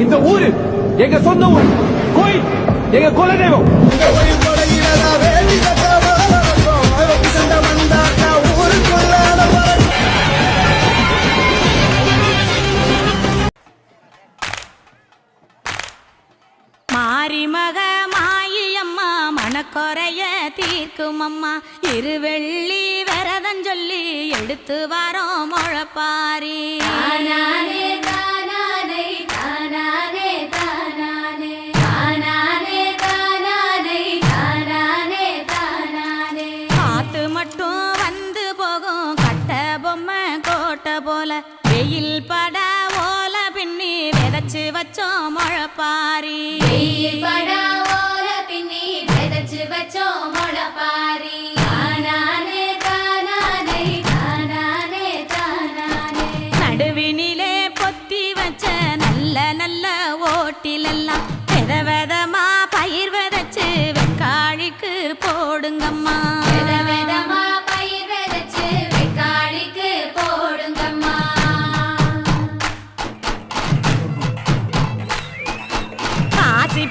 இந்த ஊரு எங்க சொந்த ஊர், கோயில் எங்க குலதெய்வம். மாரிமக மாயம்மா மனக்குறைய தீர்க்கும் அம்மா, இருவெள்ளி விரதம் சொல்லி எடுத்து வரோம் முழப்பாரி. தானானே தானானே தானானே தானானே தானானே தானானே தானானே தானானே. காத்து மட்டும் வந்து போகும் கட்ட பொம்மை கோட்டை போல, வெயில் பட ஓல பின்னி விதைச்சு வச்சோம் முழப்பாரி. வெயில் பட ஓல பின்னி விதைச்சு வச்சோம் முளப்பாரி. தானானே தானானே தானானே தானானே. நடுவினிலே பொத்தி வச்ச நல்ல நல்ல ஓட்டிலெல்லாம் வித விதமா பயிர் விதைச்சு வெக்காளிக்கு போடுங்கம்மா. வித விதமா பயிர் விதைச்சு வெக்காளிக்கு போடுங்கம்மா. காசி